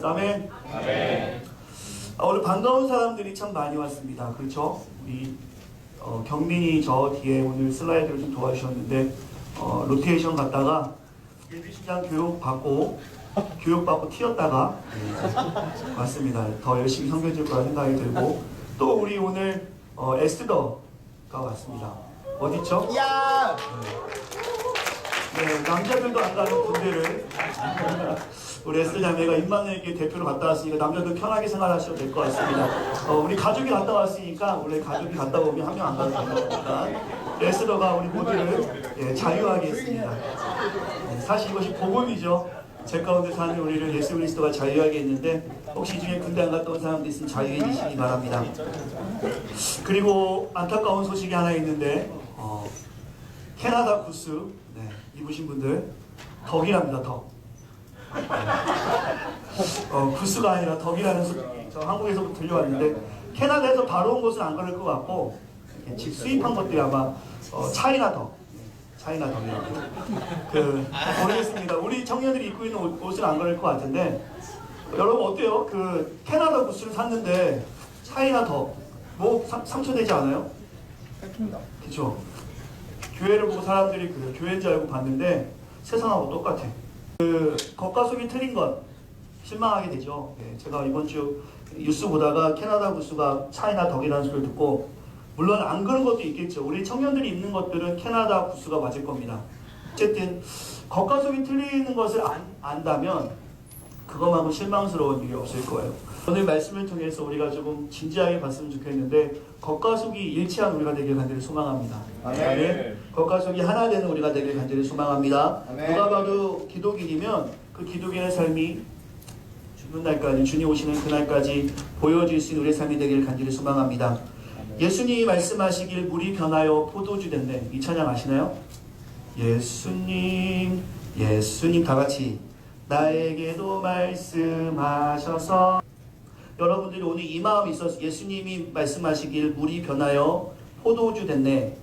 아멘. 아멘. 오늘 반가운 사람들이 참 많이 왔습니다. 그렇죠? 우리 경민이 저 뒤에 오늘 슬라이드를 좀 도와주셨는데 로테이션 갔다가 예비신장 교육받고 튀었다가 왔습니다. 더 열심히 섬겨줄 거라 생각이 들고 또 우리 오늘 에스더가 왔습니다. 어디죠? 야! 네, 남자들도 안 가는 군대를 우리 에스더 자매가 임마누엘교회 대표로 갔다 왔으니까 남자들 편하게 생활하셔도 될 것 같습니다. 우리 가족이 갔다 왔으니까 원래 가족이 갔다 오면 한 명 안 가도 됩니다. 에스더가 우리 모두를 자유하게 했습니다. 사실 이것이 복음이죠. 제 가운데 사는 우리를 예수 그리스도가 자유하게 했는데 혹시 이 중에 군대 안 갔다 온 사람도 있으면 자유해지시기 바랍니다. 그리고 안타까운 소식이 하나 있는데 캐나다 구스 입으신 분들 덕이랍니다. 덕. 구스가 아니라 덕이라는 소식이 저 한국에서부터 들려왔는데 캐나다에서 바로 온 것은 안 그럴 것 같고 집 수입한 것들이 아마 차이나 덕이라고 모르겠습니다. 우리 청년들이 입고 있는 옷은 안 그럴 것 같은데 여러분 어때요? 그 캐나다 구스를 샀는데 차이나 덕 뭐 상처되지 않아요? 그렇죠? 교회를 보고 사람들이 그래 교회인 줄 알고 봤는데 세상하고 똑같아. 그 겉과 속이 틀린 것 실망하게 되죠. 제가 이번 주 뉴스 보다가 캐나다 구스가 차이나 덕이라는 소리를 듣고 물론 안 그런 것도 있겠죠. 우리 청년들이 입는 것들은 캐나다 구스가 맞을 겁니다. 어쨌든 겉과 속이 틀리는 것을 안다면 그것만큼 실망스러운 일이 없을 거예요. 오늘 말씀을 통해서 우리가 조금 진지하게 봤으면 좋겠는데 겉과 속이 일치한 우리가 되길 간절히 소망합니다. 아멘. 겉과 속이 하나 되는 우리가 되길 간절히 소망합니다. 아멘. 누가 봐도 기독인이면 그 기독인의 삶이 죽는 날까지 주님 오시는 그날까지 보여질 수 있는 우리의 삶이 되길 간절히 소망합니다. 아멘. 예수님이 말씀하시길 물이 변하여 포도주 됐네. 이 찬양 아시나요? 예수님 다 같이 나에게도 말씀하셔서 여러분들이 오늘 이 마음이 있어서 예수님이 말씀하시길 물이 변하여 포도주 됐네.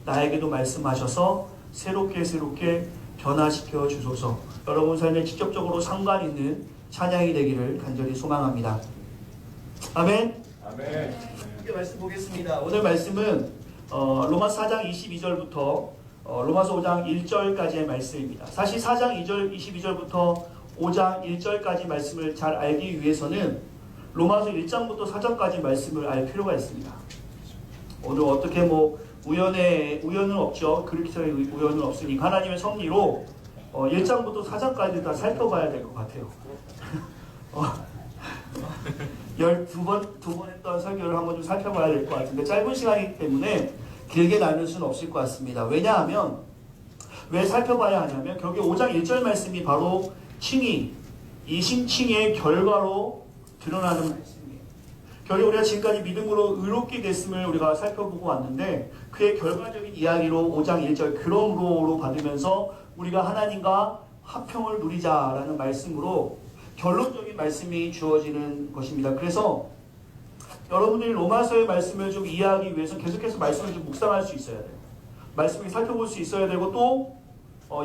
나에게도 말씀하셔서 새롭게 변화시켜 주소서. 여러분 삶에 직접적으로 상관 있는 찬양이 되기를 간절히 소망합니다. 아멘. 아멘. 함께 말씀 보겠습니다. 오늘 말씀은 로마서 4장 22절부터 로마서 5장 1절까지의 말씀입니다. 사실 4장 2절 22절부터 5장 1절까지 말씀을 잘 알기 위해서는 로마서 1장부터 4장까지 말씀을 알 필요가 있습니다. 오늘 어떻게 우연은 없죠. 그렇게 우연은 없으니까 하나님의 섭리로 1장부터 4장까지 다 살펴봐야 될 것 같아요. 12번 했던 설교를 한번 좀 살펴봐야 될 것 같은데 짧은 시간이기 때문에 길게 나눌 수는 없을 것 같습니다. 왜냐하면 왜 살펴봐야 하냐면 결국 5장 1절 말씀이 바로 이 심칭의 결과로 드러나는 말씀이에요. 결국 우리가 지금까지 믿음으로 의롭게 됐음을 우리가 살펴보고 왔는데 그의 결과적인 이야기로 5장 1절 그러므로로 받으면서 우리가 하나님과 화평을 누리자라는 말씀으로 결론적인 말씀이 주어지는 것입니다. 그래서 여러분들이 로마서의 말씀을 좀 이해하기 위해서 계속해서 말씀을 좀 묵상할 수 있어야 돼요. 말씀을 살펴볼 수 있어야 되고 또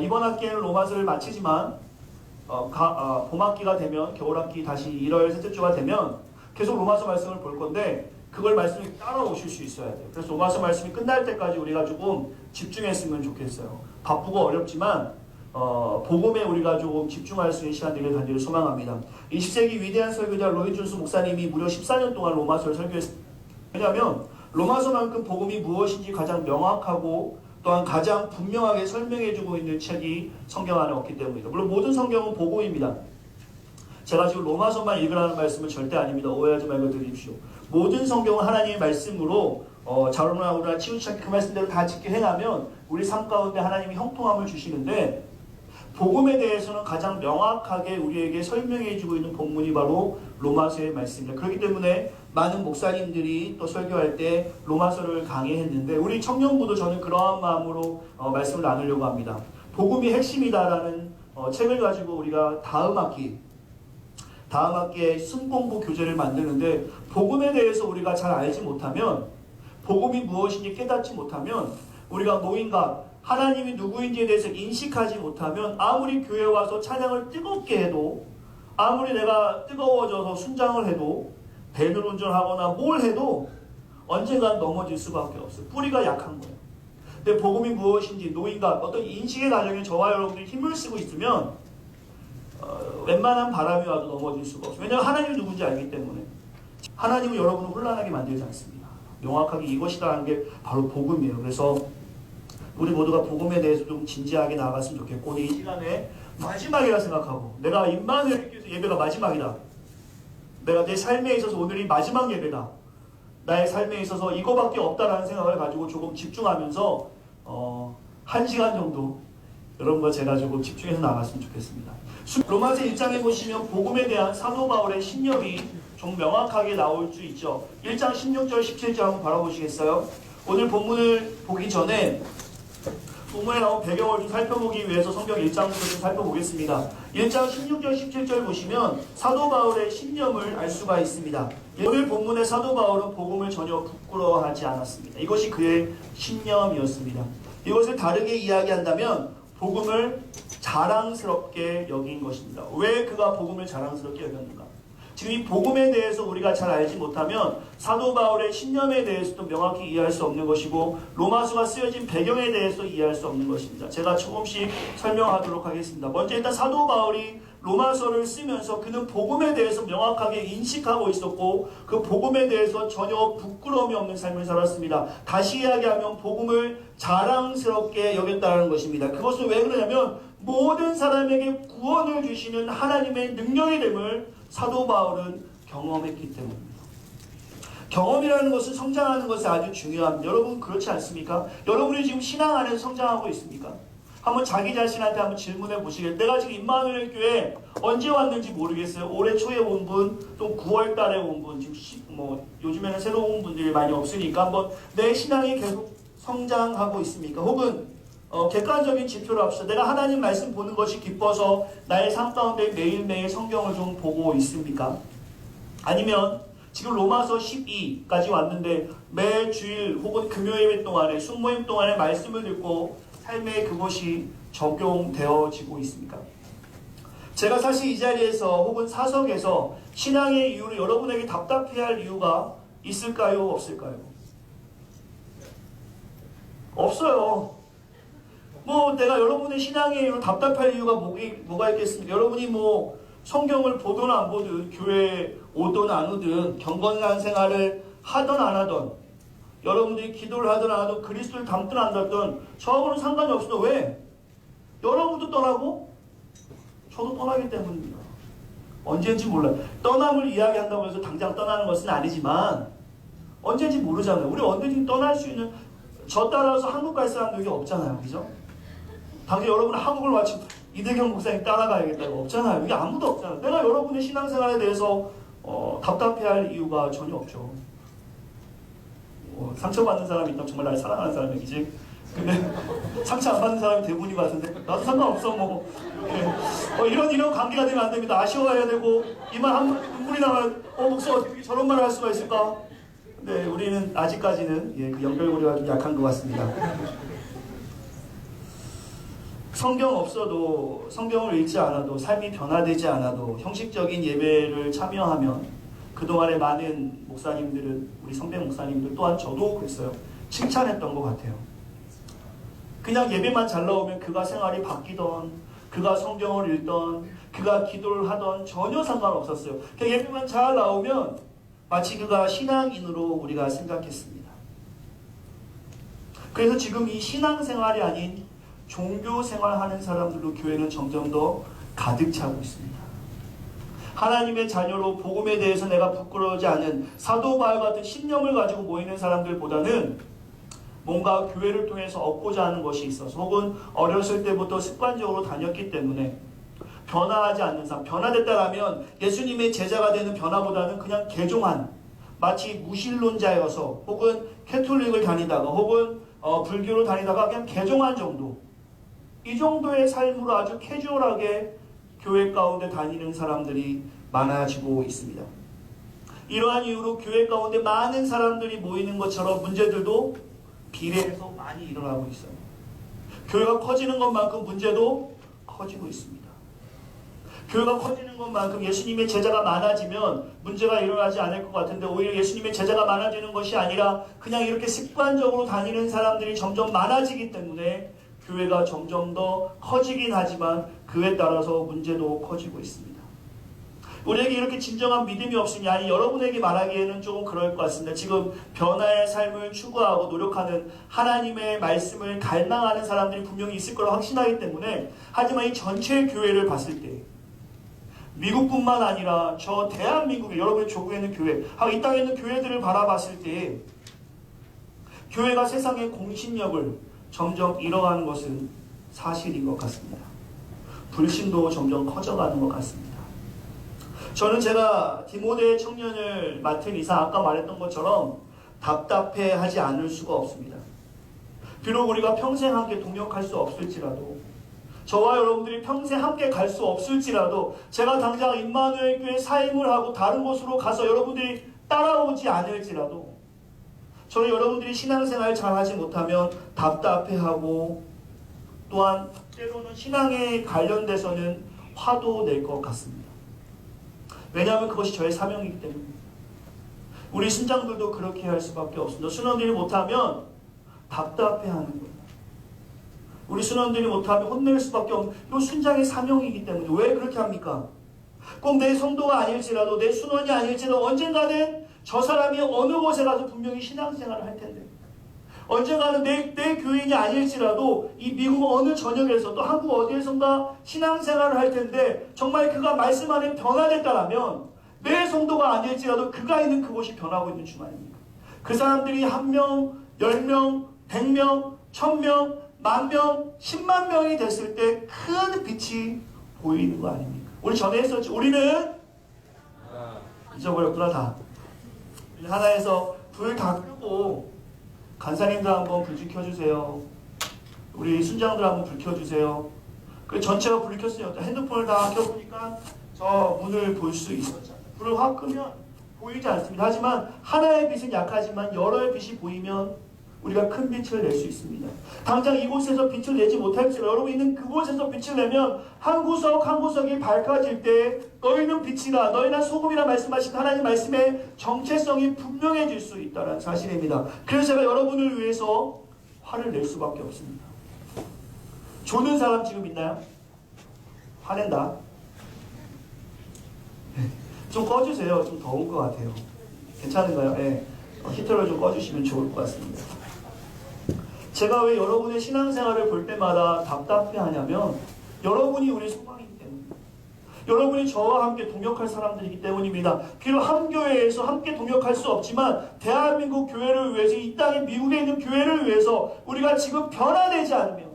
이번 학기에는 로마서를 마치지만 봄학기가 되면 겨울학기 다시 1월 셋째 주가 되면 계속 로마서 말씀을 볼 건데 그걸 말씀을 따라오실 수 있어야 돼요. 그래서 로마서 말씀이 끝날 때까지 우리가 조금 집중했으면 좋겠어요. 바쁘고 어렵지만 복음에 우리가 조금 집중할 수 있는 시간 되길 간절히 소망합니다. 20세기 위대한 설교자 로이 존스 목사님이 무려 14년 동안 로마서를 설교했습니다. 왜냐하면 로마서만큼 복음이 무엇인지 가장 명확하고 또한 가장 분명하게 설명해주고 있는 책이 성경 안에 없기 때문입니다. 물론 모든 성경은 복음입니다. 제가 지금 로마서만 읽으라는 말씀은 절대 아닙니다. 오해하지 말고 들으십시오. 모든 성경은 하나님의 말씀으로 자로나오나 치우치 않게 그 말씀대로 다 지켜 행하면 우리 삶 가운데 하나님이 형통함을 주시는데 복음에 대해서는 가장 명확하게 우리에게 설명해주고 있는 본문이 바로 로마서의 말씀입니다. 그렇기 때문에 많은 목사님들이 또 설교할 때 로마서를 강의했는데 우리 청년부도 저는 그러한 마음으로 말씀을 나누려고 합니다. 복음이 핵심이다라는 책을 가지고 우리가 다음 학기에 순공부 교재를 만드는데 복음에 대해서 우리가 잘 알지 못하면 복음이 무엇인지 깨닫지 못하면 우리가 노인과 하나님이 누구인지에 대해서 인식하지 못하면 아무리 교회에 와서 찬양을 뜨겁게 해도 아무리 내가 뜨거워져서 순장을 해도 밴을 운전하거나 뭘 해도 언젠간 넘어질 수밖에 없어요. 뿌리가 약한 거예요. 근데 복음이 무엇인지 노인과 어떤 인식의 과정에 저와 여러분들이 힘을 쓰고 있으면 웬만한 바람이 와도 넘어질 수가 없어요. 왜냐하면 하나님이 누군지 알기 때문에. 하나님은 여러분을 혼란하게 만들지 않습니다. 명확하게 이것이라는 게 바로 복음이에요. 그래서 우리 모두가 복음에 대해서 좀 진지하게 나아갔으면 좋겠고, 이 시간에 마지막이라 생각하고, 내가 임마누엘 예배가 마지막이다. 내가 내 삶에 있어서 오늘이 마지막 예배다. 나의 삶에 있어서 이거밖에 없다라는 생각을 가지고 조금 집중하면서 1시간 정도 여러분과 제가 조금 집중해서 나갔으면 좋겠습니다. 로마서 1장에 보시면 복음에 대한 사도 바울의 신념이 좀 명확하게 나올 수 있죠. 1장 16절 17절 한번 바라보시겠어요? 오늘 본문을 보기 전에 본문에 나온 배경을 좀 살펴보기 위해서 성경 1장부터 좀 살펴보겠습니다. 1장 16절 17절 보시면 사도 바울의 신념을 알 수가 있습니다. 오늘 본문의 사도 바울은 복음을 전혀 부끄러워하지 않았습니다. 이것이 그의 신념이었습니다. 이것을 다르게 이야기한다면 복음을 자랑스럽게 여긴 것입니다. 왜 그가 복음을 자랑스럽게 여겼는가? 지금 이 복음에 대해서 우리가 잘 알지 못하면 사도 바울의 신념에 대해서도 명확히 이해할 수 없는 것이고, 로마서가 쓰여진 배경에 대해서 이해할 수 없는 것입니다. 제가 조금씩 설명하도록 하겠습니다. 먼저 일단 사도 바울이 로마서를 쓰면서 그는 복음에 대해서 명확하게 인식하고 있었고, 그 복음에 대해서 전혀 부끄러움이 없는 삶을 살았습니다. 다시 이야기하면 복음을 자랑스럽게 여겼다는 것입니다. 그것은 왜 그러냐면 모든 사람에게 구원을 주시는 하나님의 능력이 됨을 사도 바울은 경험했기 때문입니다. 경험이라는 것은 성장하는 것이 아주 중요합니다. 여러분 그렇지 않습니까? 여러분이 지금 신앙 안에서 성장하고 있습니까? 한번 자기 자신한테 한번 질문해 보시겠어요? 내가 지금 임마누엘 교회 언제 왔는지 모르겠어요. 올해 초에 온 분, 또 9월 달에 온 분, 지금 요즘에는 새로 온 분들이 많이 없으니까 한번 내 신앙이 계속 성장하고 있습니까? 혹은 객관적인 지표로 합시다. 내가 하나님 말씀 보는 것이 기뻐서 나의 삶 가운데 매일매일 성경을 좀 보고 있습니까? 아니면 지금 로마서 12까지 왔는데 매 주일 혹은 금요일 동안에 순모임 동안에 말씀을 듣고 삶에 그것이 적용되어지고 있습니까? 제가 사실 이 자리에서 혹은 사석에서 신앙의 이유를 여러분에게 답답해할 이유가 있을까요? 없을까요? 없어요. 내가 여러분의 신앙의 이유로 답답할 이유가 뭐가 있겠습니까? 여러분이 성경을 보든 안 보든, 교회에 오든 안 오든, 경건한 생활을 하든 안 하든, 여러분들이 기도를 하든 안 하든, 그리스도를 닮든 안 닮든, 저하고는 상관이 없어요. 왜? 여러분도 떠나고, 저도 떠나기 때문입니다. 언제인지 몰라요. 떠남을 이야기한다고 해서 당장 떠나는 것은 아니지만, 언제인지 모르잖아요. 우리 언제든지 떠날 수 있는, 저 따라서 한국 갈 사람도 여기 없잖아요. 그죠? 당연히 여러분은 한국을 마치 이대경 목사님 따라가야겠다고 없잖아요. 이게 아무도 없잖아요. 내가 여러분의 신앙생활에 대해서 답답해할 이유가 전혀 없죠. 상처받는 사람이 있다면 정말 날 사랑하는 사람이지. 근데 상처 안 받는 사람이 대부분인 것 같은데 나도 상관없어 이런 관계가 되면 안 됩니다. 아쉬워해야 되고 이만 한 눈물이 나면 목사 어떻게 저런 말을 할 수가 있을까? 근데 우리는 아직까지는 그 연결고리가 좀 약한 것 같습니다. 성경 없어도, 성경을 읽지 않아도, 삶이 변화되지 않아도 형식적인 예배를 참여하면 그동안의 많은 목사님들은, 우리 선배 목사님들 또한 저도 그랬어요. 칭찬했던 것 같아요. 그냥 예배만 잘 나오면 그가 생활이 바뀌던, 그가 성경을 읽던, 그가 기도를 하던 전혀 상관없었어요. 그냥 예배만 잘 나오면 마치 그가 신앙인으로 우리가 생각했습니다. 그래서 지금 이 신앙생활이 아닌 종교 생활하는 사람들로 교회는 점점 더 가득 차고 있습니다. 하나님의 자녀로 복음에 대해서 내가 부끄러워하지 않은 사도 바울 같은 신념을 가지고 모이는 사람들보다는 뭔가 교회를 통해서 얻고자 하는 것이 있어서, 혹은 어렸을 때부터 습관적으로 다녔기 때문에 변화하지 않는 삶, 변화됐다라면 예수님의 제자가 되는 변화보다는 그냥 개종한, 마치 무신론자여서 혹은 캐톨릭을 다니다가 혹은 불교를 다니다가 그냥 개종한 정도, 이 정도의 삶으로 아주 캐주얼하게 교회 가운데 다니는 사람들이 많아지고 있습니다. 이러한 이유로 교회 가운데 많은 사람들이 모이는 것처럼 문제들도 비례해서 많이 일어나고 있어요. 교회가 커지는 것만큼 문제도 커지고 있습니다. 교회가 커지는 것만큼 예수님의 제자가 많아지면 문제가 일어나지 않을 것 같은데, 오히려 예수님의 제자가 많아지는 것이 아니라 그냥 이렇게 습관적으로 다니는 사람들이 점점 많아지기 때문에 교회가 점점 더 커지긴 하지만 그에 따라서 문제도 커지고 있습니다. 우리에게 이렇게 진정한 믿음이 없으니, 아니 여러분에게 말하기에는 조금 그럴 것 같습니다. 지금 변화의 삶을 추구하고 노력하는, 하나님의 말씀을 갈망하는 사람들이 분명히 있을 거라고 확신하기 때문에, 하지만 이 전체 교회를 봤을 때, 미국뿐만 아니라 저 대한민국의 여러분의 조국에 있는 교회, 이 땅에 있는 교회들을 바라봤을 때 교회가 세상의 공신력을 점점 잃어가는 것은 사실인 것 같습니다. 불신도 점점 커져가는 것 같습니다. 저는 제가 디모데 청년을 맡은 이상 아까 말했던 것처럼 답답해하지 않을 수가 없습니다. 비록 우리가 평생 함께 동역할 수 없을지라도, 저와 여러분들이 평생 함께 갈 수 없을지라도, 제가 당장 임마누엘 교회 사임을 하고 다른 곳으로 가서 여러분들이 따라오지 않을지라도, 저는 여러분들이 신앙생활 잘하지 못하면 답답해하고, 또한 때로는 신앙에 관련돼서는 화도 낼 것 같습니다. 왜냐하면 그것이 저의 사명이기 때문입니다. 우리 순장들도 그렇게 할 수밖에 없습니다. 순원들이 못하면 답답해하는 거예요. 우리 순원들이 못하면 혼낼 수밖에 없는, 이건 순장의 사명이기 때문에. 왜 그렇게 합니까? 꼭 내 성도가 아닐지라도, 내 순원이 아닐지라도 언젠가는 저 사람이 어느 곳에 가서 분명히 신앙생활을 할 텐데, 언젠가는 내 교인이 아닐지라도 이 미국 어느 전역에서 또 한국 어디에선가 신앙생활을 할 텐데, 정말 그가 말씀 안에 변화됐다라면 내 성도가 아닐지라도 그가 있는 그곳이 변하고 있는 주만입니다. 그 사람들이 1명, 10명, 100명, 1000명, 10,000명, 10만 명이 됐을 때 큰 빛이 보이는 거 아닙니까? 우리 전에 했었죠. 우리는 잊어버렸구나 다. 하나에서 불 다 끄고, 간사님들 한번 불 좀 켜주세요. 우리 순장들 한번 불 켜주세요. 그 전체가 불을 켰어요. 핸드폰을 다 켜보니까 저 문을 볼 수 있었잖아요. 불을 확 끄면 보이지 않습니다. 하지만 하나의 빛은 약하지만 여러의 빛이 보이면 우리가 큰 빛을 낼 수 있습니다. 당장 이곳에서 빛을 내지 못할지라도 여러분 있는 그곳에서 빛을 내면 한 구석 한 구석이 밝아질 때 너희는 빛이라, 너희는 소금이라 말씀하신 하나님 말씀의 정체성이 분명해질 수 있다는 사실입니다. 그래서 제가 여러분을 위해서 화를 낼 수밖에 없습니다. 조는 사람 지금 있나요? 화낸다. 좀 꺼주세요. 좀 더운 것 같아요. 괜찮은가요? 네. 히터를 좀 꺼주시면 좋을 것 같습니다. 제가 왜 여러분의 신앙생활을 볼 때마다 답답해하냐면, 여러분이 우리 소망이기 때문입니다. 여러분이 저와 함께 동역할 사람들이기 때문입니다. 비록 한 교회에서 함께 동역할 수 없지만 대한민국 교회를 위해서, 이 땅에 미국에 있는 교회를 위해서 우리가 지금 변화되지 않으면,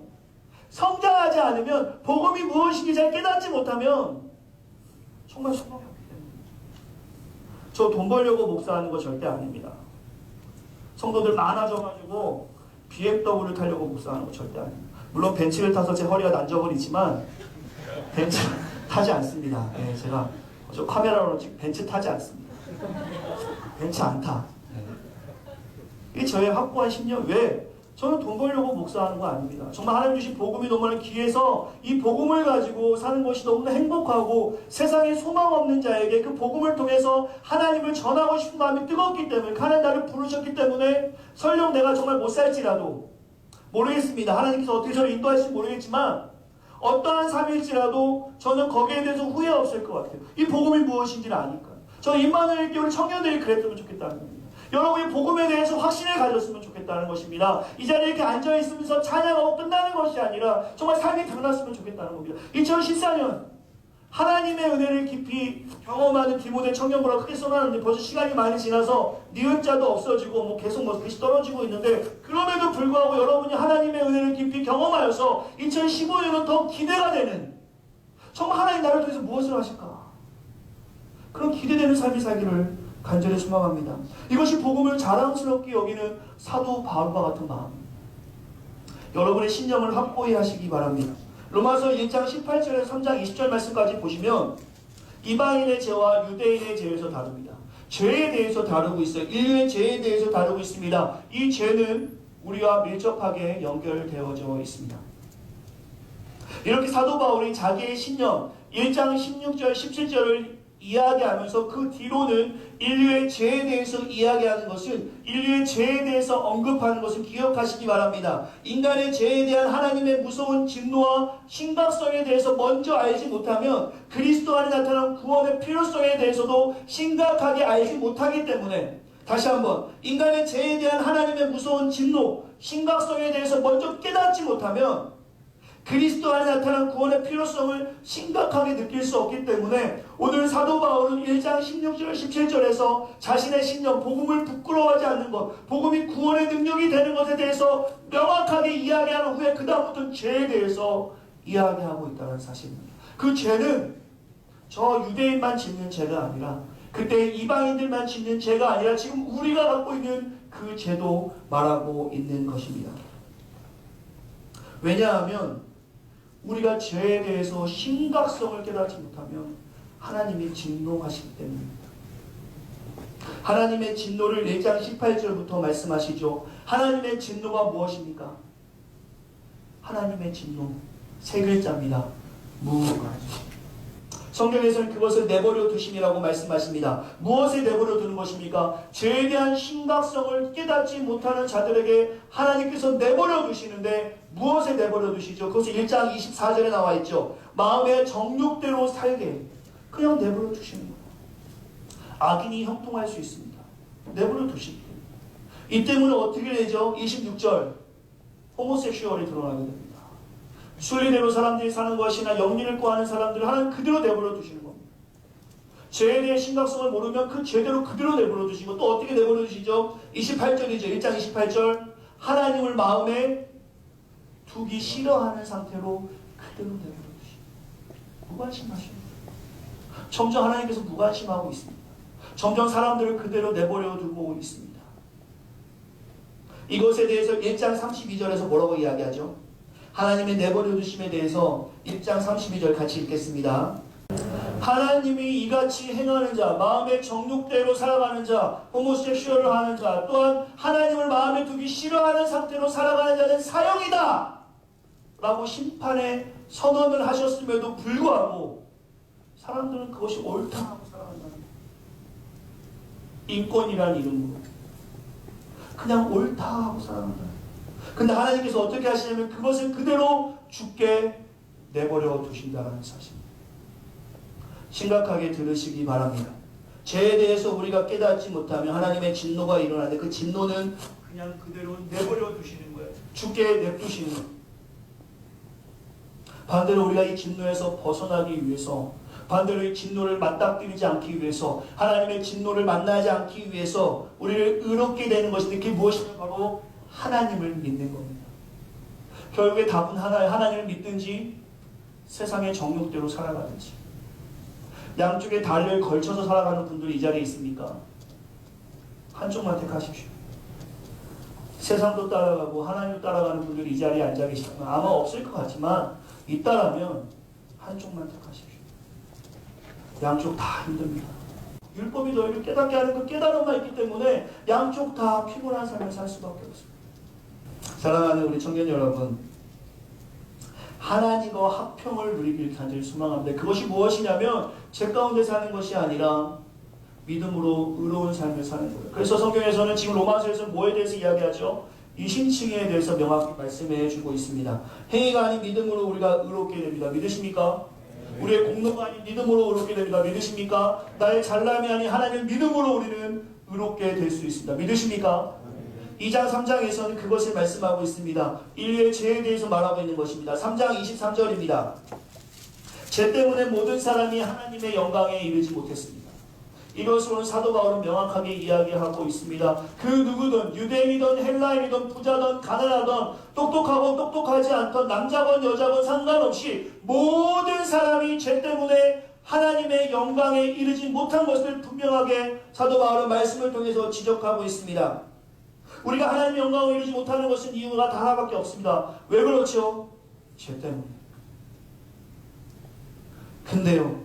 성장하지 않으면, 복음이 무엇인지 잘 깨닫지 못하면 정말 소망이 없기 때문입니다. 저 돈 벌려고 목사하는 거 절대 아닙니다. 성도들 많아져가지고 BMW를 타려고 목사하는 거 절대 아닙니다. 물론 벤츠를 타서 제 허리가 난져버리지만 벤츠 타지 않습니다. 네, 제가 저 카메라로 벤츠 타지 않습니다. 벤츠 안 타. 네. 이게 저의 확고한 신념. 왜? 저는 돈 벌려고 목사하는 거 아닙니다. 정말 하나님 주신 복음이 너무나 귀해서 이 복음을 가지고 사는 것이 너무나 행복하고, 세상에 소망 없는 자에게 그 복음을 통해서 하나님을 전하고 싶은 마음이 뜨겁기 때문에, 하나님 나를 부르셨기 때문에, 설령 내가 정말 못 살지라도 모르겠습니다. 하나님께서 어떻게 저를 인도하실지 모르겠지만 어떠한 삶일지라도 저는 거기에 대해서 후회 없을 것 같아요. 이 복음이 무엇인지를 아니까요. 저는 임마누엘 교회 청년들이 그랬으면 좋겠다는 겁니다. 여러분이 복음에 대해서 확신을 가졌으면 좋겠다는 것입니다. 이 자리에 이렇게 앉아있으면서 찬양하고 끝나는 것이 아니라 정말 삶이 드러났으면 좋겠다는 겁니다. 2014년 하나님의 은혜를 깊이 경험하는 디모데 청년부라고 크게 써놨는데, 벌써 시간이 많이 지나서 니은자도 없어지고 계속 빛이 떨어지고 있는데, 그럼에도 불구하고 여러분이 하나님의 은혜를 깊이 경험하여서 2015년은 더 기대가 되는, 정말 하나님 나를 통해서 무엇을 하실까, 그런 기대되는 삶이 살기를 간절히 소망합니다. 이것이 복음을 자랑스럽게 여기는 사도 바울과 같은 마음입니다. 여러분의 신념을 확고히 하시기 바랍니다. 로마서 1장 18절에서 3장 20절 말씀까지 보시면 이방인의 죄와 유대인의 죄에서 다룹니다. 죄에 대해서 다루고 있어요. 인류의 죄에 대해서 다루고 있습니다. 이 죄는 우리와 밀접하게 연결되어져 있습니다. 이렇게 사도 바울이 자기의 신념, 1장 16절, 17절을 이야기하면서 그 뒤로는 인류의 죄에 대해서 이야기하는 것은, 인류의 죄에 대해서 언급하는 것을 기억하시기 바랍니다. 인간의 죄에 대한 하나님의 무서운 진노와 심각성에 대해서 먼저 알지 못하면 그리스도 안에 나타난 구원의 필요성에 대해서도 심각하게 알지 못하기 때문에, 다시 한번, 인간의 죄에 대한 하나님의 무서운 진노, 심각성에 대해서 먼저 깨닫지 못하면 그리스도 안에 나타난 구원의 필요성을 심각하게 느낄 수 없기 때문에, 오늘 사도 바울은 1장 16절 17절에서 자신의 신념, 복음을 부끄러워하지 않는 것, 복음이 구원의 능력이 되는 것에 대해서 명확하게 이야기한 후에 그 다음부터는 죄에 대해서 이야기하고 있다는 사실입니다. 그 죄는 저 유대인만 짓는 죄가 아니라, 그때 이방인들만 짓는 죄가 아니라 지금 우리가 갖고 있는 그 죄도 말하고 있는 것입니다. 왜냐하면 우리가 죄에 대해서 심각성을 깨닫지 못하면 하나님이 진노하시기 때문입니다. 하나님의 진노를 1장 18절부터 말씀하시죠. 하나님의 진노가 무엇입니까? 하나님의 진노, 세 글자입니다. 무관심. 성경에서는 그것을 내버려 두심이라고 말씀하십니다. 무엇에 내버려 두는 것입니까? 죄에 대한 심각성을 깨닫지 못하는 자들에게 하나님께서 내버려 두시는데, 무엇에 내버려 두시죠? 그것이 1장 24절에 나와 있죠. 마음의 정욕대로 살게 그냥 내버려 두시는 거예요. 악인이 형통할 수 있습니다. 내버려 두시기 때문에. 이 때문에 어떻게 되죠? 26절, 호모섹슈얼이 드러나게 됩니다. 순리대로 사람들이 사는 것이나 영리를 구하는 사람들을 하나님 그대로 내버려 두시는 겁니다. 죄에 대한 심각성을 모르면 그 죄대로 그대로 내버려 두시고, 또 어떻게 내버려 두시죠? 28절이죠. 1장 28절, 하나님을 마음에 두기 싫어하는 상태로 그대로 내버려 두시고, 무관심하십니다. 점점 하나님께서 무관심하고 있습니다. 점점 사람들을 그대로 내버려 두고 있습니다. 이것에 대해서 1장 32절에서 뭐라고 이야기하죠? 하나님의 내버려 두심에 대해서 1장 32절 같이 읽겠습니다. 하나님이 이같이 행하는 자, 마음의 정욕대로 살아가는 자, 호모섹슈얼을 하는 자, 또한 하나님을 마음에 두기 싫어하는 상태로 살아가는 자는 사형이다! 라고 심판의 선언을 하셨음에도 불구하고 사람들은 그것이 옳다 하고 살아간다는 거예요. 인권이라는 이름으로 그냥 옳다 하고 살아간다는 거예요. 근데 하나님께서 어떻게 하시냐면 그것을 그대로 죽게 내버려 두신다는 사실입니다. 심각하게 들으시기 바랍니다. 죄에 대해서 우리가 깨닫지 못하면 하나님의 진노가 일어나는데, 그 진노는 그냥 그대로 내버려 두시는 거예요. 죽게 냅두시는 거예요. 반대로 우리가 이 진노에서 벗어나기 위해서, 반대로 이 진노를 맞닥뜨리지 않기 위해서, 하나님의 진노를 만나지 않기 위해서 우리를 의롭게 되는 것인데, 그게 무엇이냐면 바로 하나님을 믿는 겁니다. 결국에 답은 하나예요. 하나님을 믿든지 세상의 정욕대로 살아가든지. 양쪽에 다리를 걸쳐서 살아가는 분들이 이 자리에 있습니까? 한쪽만 택하십시오. 세상도 따라가고 하나님도 따라가는 분들이 이 자리에 앉아 계시다면 아마 없을 것 같지만, 있다라면 한쪽만 택하십시오. 양쪽 다 힘듭니다. 율법이 너희를 깨닫게 하는 그 깨달음만 있기 때문에 양쪽 다 피곤한 삶을 살 수밖에 없습니다. 사랑하는 우리 청년 여러분, 하나님과 화평을 누리길 간절히 소망합니다. 그것이 무엇이냐면 죄 가운데 사는 것이 아니라 믿음으로 의로운 삶을 사는 거예요. 그래서 성경에서는 지금 로마서에서 뭐에 대해서 이야기하죠? 이신칭에 대해서 명확히 말씀해 주고 있습니다. 행위가 아닌 믿음으로 우리가 의롭게 됩니다. 믿으십니까? 우리의 공로가 아닌 믿음으로 의롭게 됩니다. 믿으십니까? 나의 잘남이 아닌 하나님의 믿음으로 우리는 의롭게 될 수 있습니다. 믿으십니까? 2장 3장에서는 그것을 말씀하고 있습니다. 인류의 죄에 대해서 말하고 있는 것입니다. 3장 23절입니다. 죄 때문에 모든 사람이 하나님의 영광에 이르지 못했습니다. 이것으로는 사도 바울은 명확하게 이야기하고 있습니다. 그 누구든 유대인이든 헬라인이든 부자든 가난하든 똑똑하고 똑똑하지 않던 남자건 여자건 상관없이 모든 사람이 죄 때문에 하나님의 영광에 이르지 못한 것을 분명하게 사도 바울은 말씀을 통해서 지적하고 있습니다. 우리가 하나님의 영광을 이루지 못하는 것은 이유가 다 하나밖에 없습니다. 왜 그렇죠? 죄 때문에. 근데요,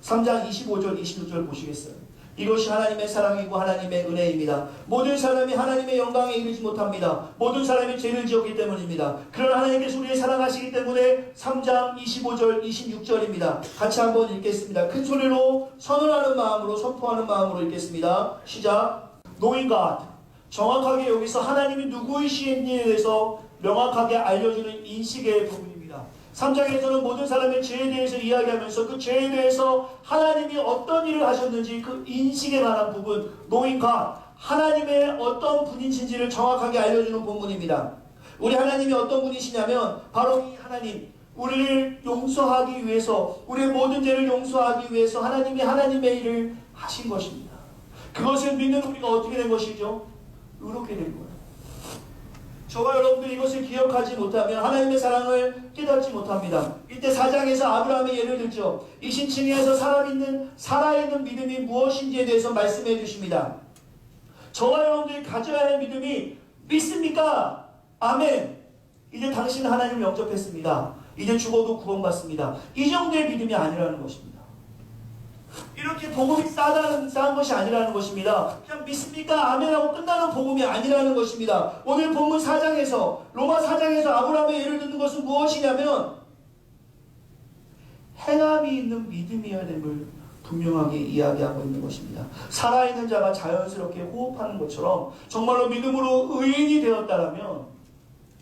3장 25절 26절 보시겠어요? 이것이 하나님의 사랑이고 하나님의 은혜입니다. 모든 사람이 하나님의 영광에 이르지 못합니다. 모든 사람이 죄를 지었기 때문입니다. 그러나 하나님께서 우리를 사랑하시기 때문에 3장 25절 26절입니다. 같이 한번 읽겠습니다. 큰 소리로 선언하는 마음으로 선포하는 마음으로 읽겠습니다. 시작. Knowing God. 정확하게 여기서 하나님이 누구이신지에 대해서 명확하게 알려주는 인식의 부분입니다. 3장에서는 모든 사람의 죄에 대해서 이야기하면서 그 죄에 대해서 하나님이 어떤 일을 하셨는지 그 인식에 관한 부분, knowing God, 하나님의 어떤 분이신지를 정확하게 알려주는 본문입니다. 우리 하나님이 어떤 분이시냐면 바로 이 하나님, 우리를 용서하기 위해서, 우리의 모든 죄를 용서하기 위해서 하나님이 하나님의 일을 하신 것입니다. 그것을 믿는 우리가 어떻게 된 것이죠? 의롭게 된 거예요. 저와 여러분들이 이것을 기억하지 못하면 하나님의 사랑을 깨닫지 못합니다. 이때 4장에서 아브라함의 예를 들죠. 이 신층에서 살아있는 믿음이 무엇인지에 대해서 말씀해 주십니다. 저와 여러분들이 가져야 할 믿음이 믿습니까? 아멘. 이제 당신은 하나님을 영접했습니다. 이제 죽어도 구원받습니다. 이 정도의 믿음이 아니라는 것입니다. 이렇게 복음이 쌓은 것이 아니라는 것입니다. 그냥 믿습니까? 아멘하고 끝나는 복음이 아니라는 것입니다. 오늘 본문 4장에서 로마 4장에서 아브라함의 예를 듣는 것은 무엇이냐면 행함이 있는 믿음이어야 됨을 분명하게 이야기하고 있는 것입니다. 살아있는 자가 자연스럽게 호흡하는 것처럼 정말로 믿음으로 의인이 되었다면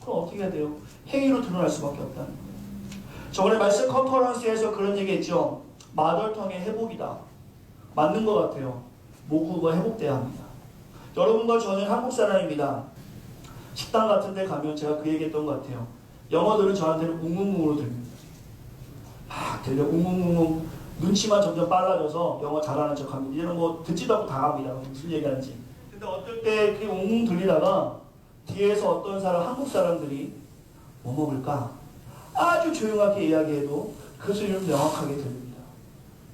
그럼 어떻게 해야 돼요? 행위로 드러날 수밖에 없다는 거예요. 저번에 말씀 컨퍼런스에서 그런 얘기했죠. 마덜텅의 회복이다. 맞는 것 같아요. 모국어가 회복돼야 합니다. 여러분과 저는 한국 사람입니다. 식당 같은 데 가면 제가 그 얘기했던 것 같아요. 영어들은 저한테는 웅웅웅으로 들립니다. 막 들려 웅웅웅. 눈치만 점점 빨라져서 영어 잘하는 척합니다. 이제는 뭐 듣지도 않고 다 합니다. 무슨 얘기하는지. 근데 어떨 때 그게 웅웅 들리다가 뒤에서 어떤 한국 사람들이 뭐 먹을까? 아주 조용하게 이야기해도 그 소리는 명확하게 들립니다.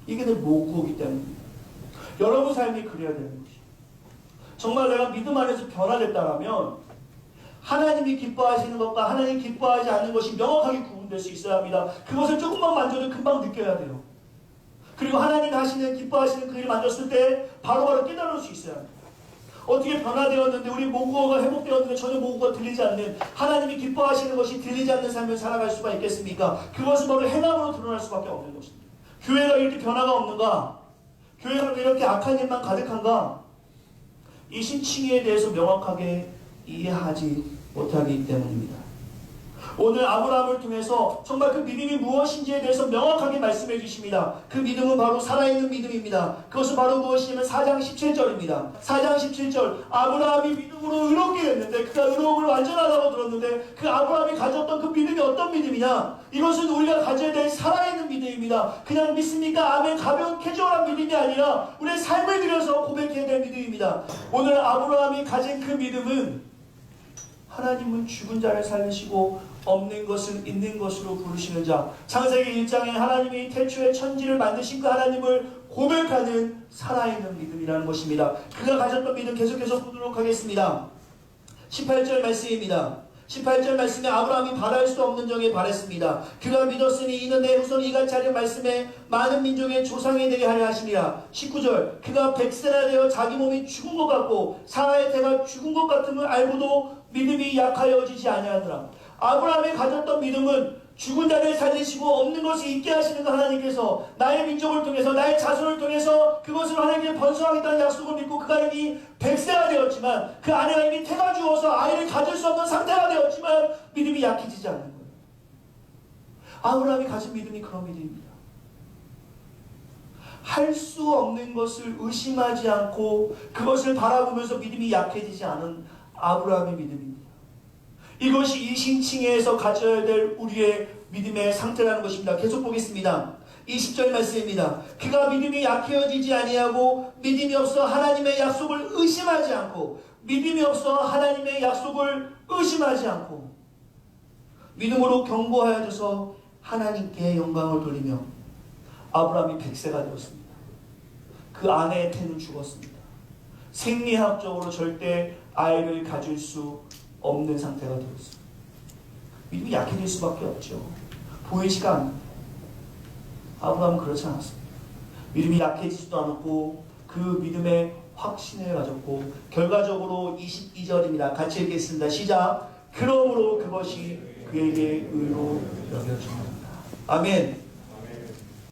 이게 내 모국어이기 때문입니다. 여러분 삶이 그래야 되는 것이에요. 정말 내가 믿음 안에서 변화됐다면 하나님이 기뻐하시는 것과 하나님이 기뻐하지 않는 것이 명확하게 구분될 수 있어야 합니다. 그것을 조금만 만져도 금방 느껴야 돼요. 그리고 하나님이 하시는 기뻐하시는 그 일을 만졌을 때 바로바로 깨달을 수 있어야 합니다. 어떻게 변화되었는데 우리 모국어가 회복되었는데 전혀 모국어가 들리지 않는 하나님이 기뻐하시는 것이 들리지 않는 삶을 살아갈 수가 있겠습니까? 그것은 바로 행함으로 드러날 수밖에 없는 것입니다. 교회가 이렇게 변화가 없는가? 교회가 이렇게 악한 일만 가득한가? 이 신칭의에 대해서 명확하게 이해하지 못하기 때문입니다. 오늘 아브라함을 통해서 정말 그 믿음이 무엇인지에 대해서 명확하게 말씀해 주십니다. 그 믿음은 바로 살아있는 믿음입니다. 그것은 바로 무엇이냐면 4장 17절입니다. 4장 17절 아브라함이 믿음으로 의롭게 됐는데 그가 의로움을 완전하다고 들었는데 그 아브라함이 가졌던 그 믿음이 어떤 믿음이냐? 이것은 우리가 가져야 될 살아있는 믿음입니다. 그냥 믿습니까? 아멘 가벼운 캐주얼한 믿음이 아니라 우리의 삶을 들여서 고백해야 될 믿음입니다. 오늘 아브라함이 가진 그 믿음은 하나님은 죽은 자를 살리시고 없는 것을 있는 것으로 부르시는 자. 창세기 1장에 하나님이 태초에 천지를 만드신 그 하나님을 고백하는 살아있는 믿음이라는 것입니다. 그가 가졌던 믿음 계속해서 보도록 하겠습니다. 18절 말씀입니다. 18절 말씀에 아브라함이 바랄 수 없는 정에 바랬습니다. 그가 믿었으니 이는 내 후손이 이같이 하려 말씀에 많은 민족의 조상이 되게 하려 하시니라. 19절 그가 100세나 되어 자기 몸이 죽은 것 같고 사라의 태가 죽은 것 같음을 알고도 믿음이 약하여지지 아니하더라. 아브라함이 가졌던 믿음은 죽은 자를 살리시고 없는 것을 있게 하시는 그 하나님께서 나의 민족을 통해서 나의 자손을 통해서 그것을 하나님께 번성하겠다는 약속을 믿고 그가 이미 100세가 되었지만 그 아내가 이미 태가 죽어서 아이를 가질 수 없는 상태가 되었지만 믿음이 약해지지 않는 거예요. 아브라함이 가진 믿음이 그런 믿음입니다. 할 수 없는 것을 의심하지 않고 그것을 바라보면서 믿음이 약해지지 않은 아브라함의 믿음입니다. 이것이 이 신칭에서 가져야 될 우리의 믿음의 상태라는 것입니다. 계속 보겠습니다. 20절 말씀입니다. 그가 믿음이 약해지지 아니하고 믿음이 없어 하나님의 약속을 의심하지 않고 믿음이 없어 하나님의 약속을 의심하지 않고 믿음으로 견고하여져서 하나님께 영광을 돌리며 아브라함이 100세가 되었습니다. 그 아내의 태는 죽었습니다. 생리학적으로 절대 아이를 가질 수 없는 상태가 되었습니다. 믿음이 약해질 수밖에 없죠. 보이지가 않는다. 아브라함은 그렇지 않았습니다. 믿음이 약해지지도 않았고 그 그 믿음의 확신을 가졌고 결과적으로 22절입니다. 같이 읽겠습니다. 시작. 그러므로 그것이 그에게 의로 여겨집니다. 아멘.